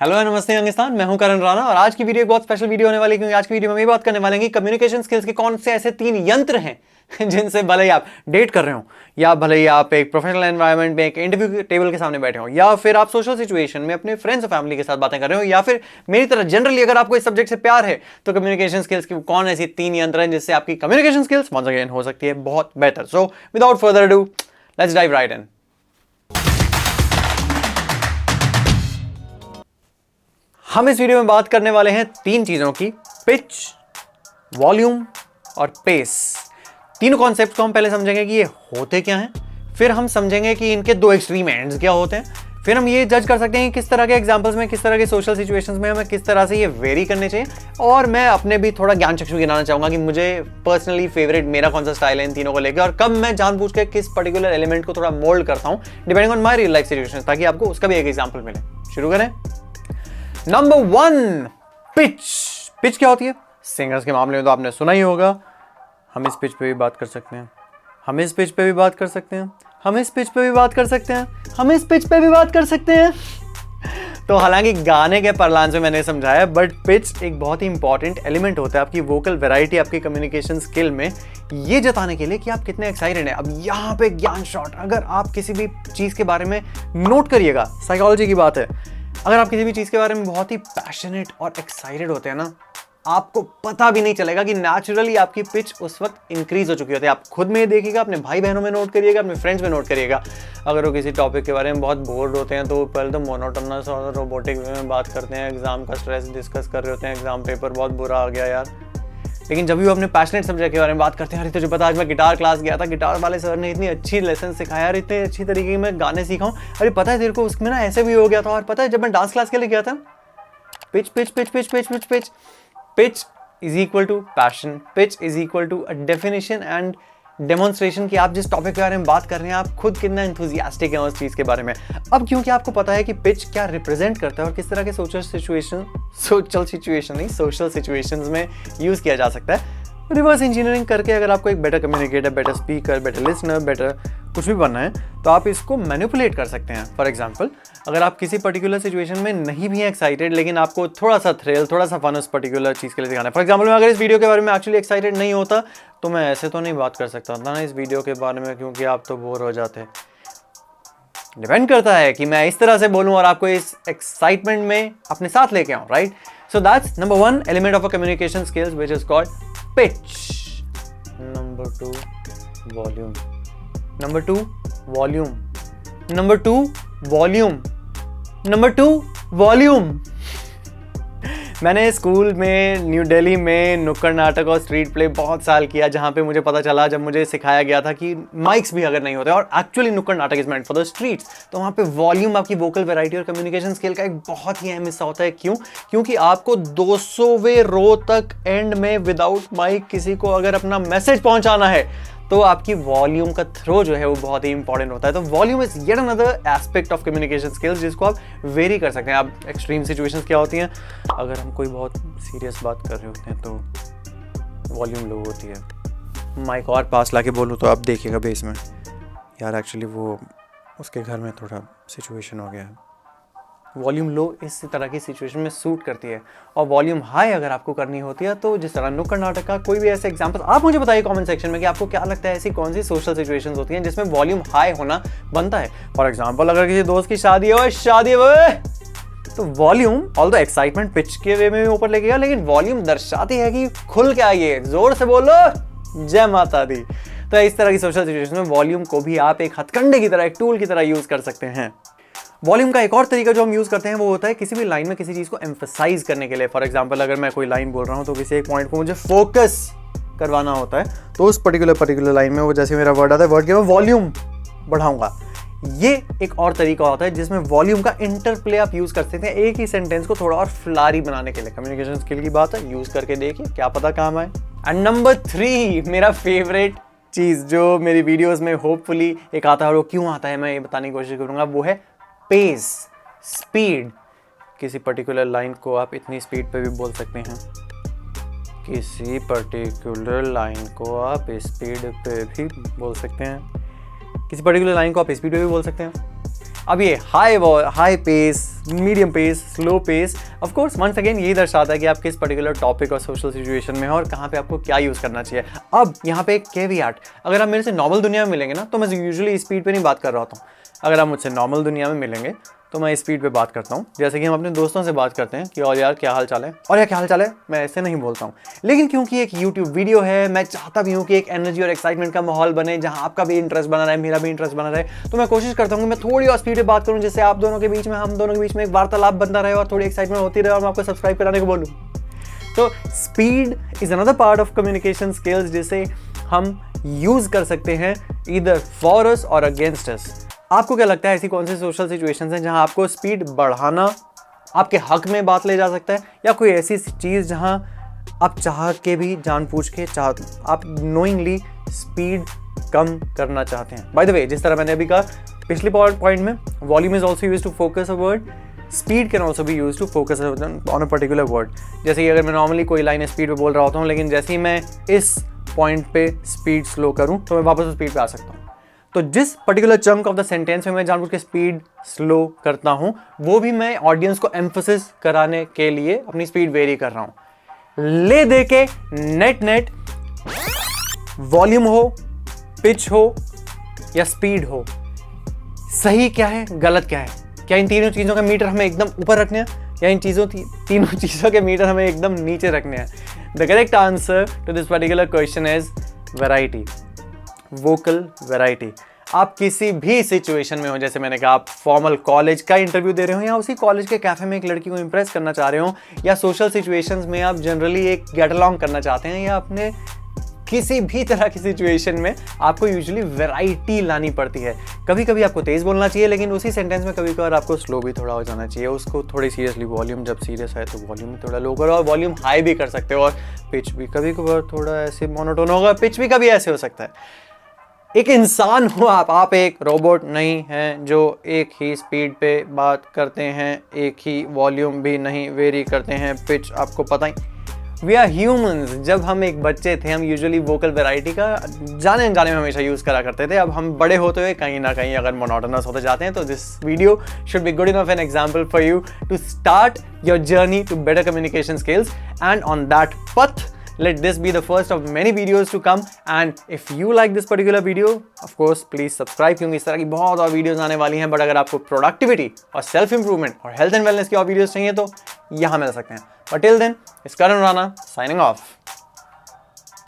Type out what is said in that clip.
Hello नमस्ते अंगिस्तान, मैं हूं करण राणा और आज की वीडियो एक बहुत स्पेशल वीडियो होने वाली है क्योंकि आज की वीडियो में हम ये बात करने वाले हैं कि कम्युनिकेशन स्किल्स के कौन से ऐसे 3 यंत्र हैं जिनसे भले ही आप डेट कर रहे हो या भले ही आप एक प्रोफेशनल एनवायरनमेंट में एक इंटरव्यू टेबल के सामने बैठे हो या फिर आप सोशल सिचुएशन में अपने फ्रेंड्स और फैमिली के साथ बातें कर रहे हो या फिर मेरी तरह जनरली अगर आपको इस सब्जेक्ट से प्यार है तो कम्युनिकेशन स्किल्स की कौन ऐसी 3 यंत्र हैं जिससे आपकी कम्युनिकेशन स्किल्स वंस अगेन हो सकती है बहुत बेहतर। So without further ado let's dive right in. हम इस वीडियो में बात करने वाले हैं 3 चीजों की, पिच, वॉल्यूम और पेस। तीनों कॉन्सेप्ट को हम पहले समझेंगे कि ये होते क्या हैं, फिर हम समझेंगे कि इनके 2 एक्सट्रीम एंड्स क्या होते हैं, फिर हम ये जज कर सकते हैं कि किस तरह के एग्जांपल्स में, किस तरह के सोशल सिचुएशंस में हमें किस तरह से ये वेरी करने चाहिए। और मैं अपने भी थोड़ा ज्ञान चक्षु गिनाना चाहूंगा कि मुझे पर्सनली फेवरेट मेरा कौन सा स्टाइल है इन तीनों को लेकर और कब मैं जानबूझ के किस पर्टिकुलर एलिमेंट को थोड़ा मोल्ड करता हूं depending on my real life situation, ताकि आपको उसका भी एक एग्जाम्पल मिले। शुरू करें। Number 1, pitch. पिच क्या होती है? सिंगर्स के मामले में तो आपने सुना ही होगा। हम इस पिच पे भी बात कर सकते हैं, हम इस पिच पे भी बात कर सकते हैं, हम इस पिच पे भी बात कर सकते हैं, हम इस पिच पे भी बात कर सकते हैं। तो हालांकि गाने के परलान से मैंने समझाया, बट पिच एक बहुत ही इंपॉर्टेंट एलिमेंट होता है आपकी वोकल वैरायटी, आपकी कम्युनिकेशन स्किल में ये जताने के लिए कि आप कितने एक्साइटेड हैं। अब यहाँ पे ज्ञान शॉट, अगर आप किसी भी चीज़ के बारे में नोट करिएगा, साइकोलॉजी की बात है, अगर आप किसी भी चीज़ के बारे में बहुत ही पैशनेट और एक्साइटेड होते हैं ना, आपको पता भी नहीं चलेगा कि नेचुरली आपकी पिच उस वक्त इंक्रीज हो चुकी होती है। आप खुद में देखिएगा, अपने भाई बहनों में नोट करिएगा, अपने फ्रेंड्स में नोट करिएगा। अगर वो किसी टॉपिक के बारे में बहुत बोर्ड होते हैं तो पहले तो मोनोटोनस और रोबोटिक वे में बात करते हैं, एग्जाम का स्ट्रेस डिस्कस कर रहे होते हैं, एग्जाम पेपर बहुत बुरा आ गया यार। लेकिन जब भी वो अपने पैशनेट सब्जेक्ट के बारे में बात करते हैं, अरे तुझे पता आज मैं गिटार क्लास गया था, गिटार वाले सर ने इतनी अच्छी लेसन सिखाया और इतने अच्छी तरीके की मैं गाने सीखा हूँ, अरे पता है तेरे को उसमें ना ऐसे भी हो गया था, और पता है जब मैं डांस क्लास के लिए गया था। Pitch pitch pitch pitch pitch pitch pitch pitch is equal to passion, pitch is equal to a definition and demonstration कि आप जिस टॉपिक के बारे में बात कर रहे हैं आप खुद कितना एंथुसियास्टिक हैं उस चीज़ के बारे में। अब क्योंकि आपको पता है कि पिच क्या रिप्रेजेंट करता है और किस तरह के सोशल सिचुएशंस में यूज़ किया जा सकता है, रिवर्स इंजीनियरिंग करके अगर आपको एक better communicator, better speaker, better listener, better कुछ भी बनना है तो आप इसको मैनिपुलेट कर सकते हैं। फॉर एग्जांपल, अगर आप किसी पर्टिकुलर सिचुएशन में नहीं भी एक्साइटेड लेकिन आपको थोड़ा सा थ्रिल, थोड़ा सा फन उस पर्टिकुलर चीज़ के लिए दिखाना है। फॉर एग्जांपल, मैं अगर इस वीडियो के बारे में एक्चुअली एक्साइटेड नहीं होता तो मैं ऐसे तो नहीं बात कर सकता था ना इस वीडियो के बारे में, क्योंकि आप तो बोर हो जाते। डिपेंड करता है कि मैं इस तरह से बोलूं और आपको इस एक्साइटमेंट में अपने साथ लेके आऊं, right? So that's number 1 element of a communication skills which is called pitch. Number 2, volume. Number 2, volume. Number 2, volume. Number 2, volume. मैंने स्कूल में न्यू दिल्ली में नुक्कड़ नाटक और स्ट्रीट प्ले बहुत साल किया, जहाँ पे मुझे पता चला, जब मुझे सिखाया गया था कि माइक्स भी अगर नहीं होते और एक्चुअली नुक्कड़ नाटक is meant for the streets, तो वहाँ पे वॉल्यूम आपकी वोकल वैरायटी और कम्युनिकेशन स्किल का एक बहुत ही अहम हिस्सा होता है। क्यों? क्योंकि आपको 200वें रो तक एंड में विदाउट माइक किसी को अगर अपना मैसेज पहुँचाना है तो आपकी वॉल्यूम का थ्रो जो है वो बहुत ही इंपॉर्टेंट होता है। तो volume is yet another aspect of communication skills जिसको आप वेरी कर सकते हैं। आप एक्सट्रीम सिचुएशंस क्या होती हैं, अगर हम कोई बहुत सीरियस बात कर रहे होते हैं तो वॉल्यूम लो होती है। माइक और पास लाके बोलूँ तो आप देखिएगा बेस में, यार एक्चुअली वो उसके घर में थोड़ा सिचुएशन हो गया है। वॉल्यूम लो इस तरह की सिचुएशन में सूट करती है, और वॉल्यूम हाई अगर आपको करनी होती है तो जिस तरह नुक्कड़ नाटक का कोई भी ऐसे एग्जांपल आप मुझे बताइए कमेंट सेक्शन में कि आपको क्या लगता है ऐसी कौन सी सोशल सिचुएशंस होती हैं जिसमें वॉल्यूम हाई होना बनता है। फॉर एग्जांपल, अगर किसी दोस्त की शादी हो तो वॉल्यूम ऑल्दो एक्साइटमेंट पिच के वे में भी ऊपर लेके गया, लेकिन वॉल्यूम दर्शाती है कि खुल के आइए, जोर से बोलो, जय माता दी। तो इस तरह की सोशल सिचुएशन में वॉल्यूम को भी आप एक हथकंडे की तरह, एक टूल की तरह यूज कर सकते हैं। वॉल्यूम का एक और तरीका जो हम यूज करते हैं वो होता है किसी भी लाइन में किसी चीज को एम्फसाइज करने के लिए। फॉर एग्जांपल, अगर मैं कोई लाइन बोल रहा हूं तो किसी एक पॉइंट को मुझे फोकस करवाना होता है, तो उस पर्टिकुलर लाइन में वो जैसे मेरा वर्ड आता है, वर्ड के मैं वॉल्यूम बढ़ाऊंगा। ये एक और तरीका होता है जिसमें वॉल्यूम का इंटरप्ले आप यूज कर सकते हैं एक ही सेंटेंस को थोड़ा और फ्लारी बनाने के लिए। कम्युनिकेशन स्किल की बात है, यूज करके देखिए, क्या पता काम आए। एंड नंबर 3, मेरा फेवरेट चीज जो मेरी वीडियोस में होपफुली एक आता है, और वो क्यों आता है मैं ये बताने की कोशिश करूंगा, वो है पेस, स्पीड। किसी पर्टिकुलर लाइन को आप इतनी स्पीड पे भी बोल सकते हैं, किसी पर्टिकुलर लाइन को आप स्पीड पे भी बोल सकते हैं, किसी पर्टिकुलर लाइन को आप स्पीड पे भी बोल सकते हैं। अब ये high pace, medium pace, slow pace, of course once again यही दर्शाता है कि आप किस पर्टिकुलर टॉपिक और सोशल सिचुएशन में हो और कहाँ पे आपको क्या यूज़ करना चाहिए। अब यहाँ पे एक कैवियाट, अगर आप मेरे से नॉर्मल दुनिया में मिलेंगे ना तो मैं यूजुअली स्पीड पे नहीं बात कर रहा होता हूँ। अगर आप मुझसे नॉर्मल दुनिया में मिलेंगे तो मैं स्पीड पे बात करता हूँ, जैसे कि हम अपने दोस्तों से बात करते हैं कि और यार क्या हाल चाल है, और यार क्या हाल चाल है, मैं ऐसे नहीं बोलता हूँ। लेकिन क्योंकि एक यूट्यूब वीडियो है, मैं चाहता भी हूँ कि एक एनर्जी और एक्साइटमेंट का माहौल बने जहाँ आपका भी इंटरेस्ट बना रहे, मेरा भी इंटरेस्ट बना रहे, तो मैं कोशिश करता हूँ कि मैं थोड़ी और स्पीड पे बात करूँ, जिससे आप दोनों के बीच में, हम दोनों के बीच में एक वार्तालाप बनता रहे और थोड़ी एक्साइटमेंट होती रहे और मैं आपको सब्सक्राइब कराने को बोलूँ। तो speed is another part of communication skills जिसे हम यूज कर सकते हैं ईदर फॉर अस और अगेंस्ट अस। आपको क्या लगता है ऐसी कौन सी सोशल सिचुएशंस हैं जहां आपको स्पीड बढ़ाना आपके हक में बात ले जा सकता है, या कोई ऐसी चीज़ जहां आप चाह के भी जानबूझ के आप नोइंगली स्पीड कम करना चाहते हैं। बाय द वे, जिस तरह मैंने अभी कहा पिछले पॉइंट में, volume is also use to focus a word, speed can also be use to focus on a particular word. जैसे कि अगर मैं नॉर्मली कोई लाइन स्पीड पे बोल रहा होता हूँ, लेकिन जैसे ही मैं इस पॉइंट पे स्पीड स्लो करूँ तो मैं वापस उस स्पीड पे आ सकता हूँ। तो जिस particular chunk of the sentence में मैं जानबूझ के स्पीड स्लो करता हूँ, वो भी मैं ऑडियंस को एम्फसिस कराने के लिए अपनी स्पीड वेरी कर रहा हूँ। ले दे के नेट वॉल्यूम हो, पिच हो या स्पीड हो, सही क्या है, गलत क्या है? क्या इन तीनों चीज़ों का मीटर हमें एकदम ऊपर रखने हैं, या इन तीनों चीज़ों के मीटर हमें एकदम नीचे रखने हैं? The correct answer to this particular question is variety, vocal variety. आप किसी भी सिचुएशन में हो, जैसे मैंने कहा आप फॉर्मल कॉलेज का इंटरव्यू दे रहे हो, या उसी कॉलेज के कैफे में एक लड़की को इंप्रेस करना चाह रहे हो, या सोशल सिचुएशंस में आप जनरली एक गेट अलॉन्ग करना चाहते हैं, या अपने किसी भी तरह की सिचुएशन में आपको यूजुअली वैरायटी लानी पड़ती है। कभी कभी आपको तेज़ बोलना चाहिए, लेकिन उसी सेंटेंस में कभी कभार आपको स्लो भी थोड़ा हो जाना चाहिए। उसको थोड़ी सीरियसली, वॉल्यूम जब सीरियस है तो वॉल्यूम थोड़ा लो करो, और वॉल्यूम हाई भी कर सकते हो, और पिच भी कभी कभार थोड़ा ऐसे मोनोटोन होगा, पिच भी कभी ऐसे हो सकता है। एक इंसान हो आप एक रोबोट नहीं हैं जो एक ही स्पीड पे बात करते हैं, एक ही वॉल्यूम भी नहीं वेरी करते हैं, पिच आपको पता ही। We are humans. जब हम एक बच्चे थे हम यूजुअली वोकल वैरायटी का जाने में हमेशा यूज़ करा करते थे। अब हम बड़े होते हुए कहीं ना कहीं अगर मोनोटोनस होते जाते हैं, तो this video should be good enough an example for you to start your journey to better communication skills, and on that path let this be the first of many videos to come, and if you like this particular video, of course please subscribe, क्योंकि इस तरह की बहुत और videos आने वाली हैं। But अगर आपको प्रोडक्टिविटी और सेल्फ इंप्रूवमेंट और हेल्थ एंड वेलनेस की और वीडियोस चाहिए तो यहाँ मिल सकते हैं। But till then, it's Karan Rana signing of.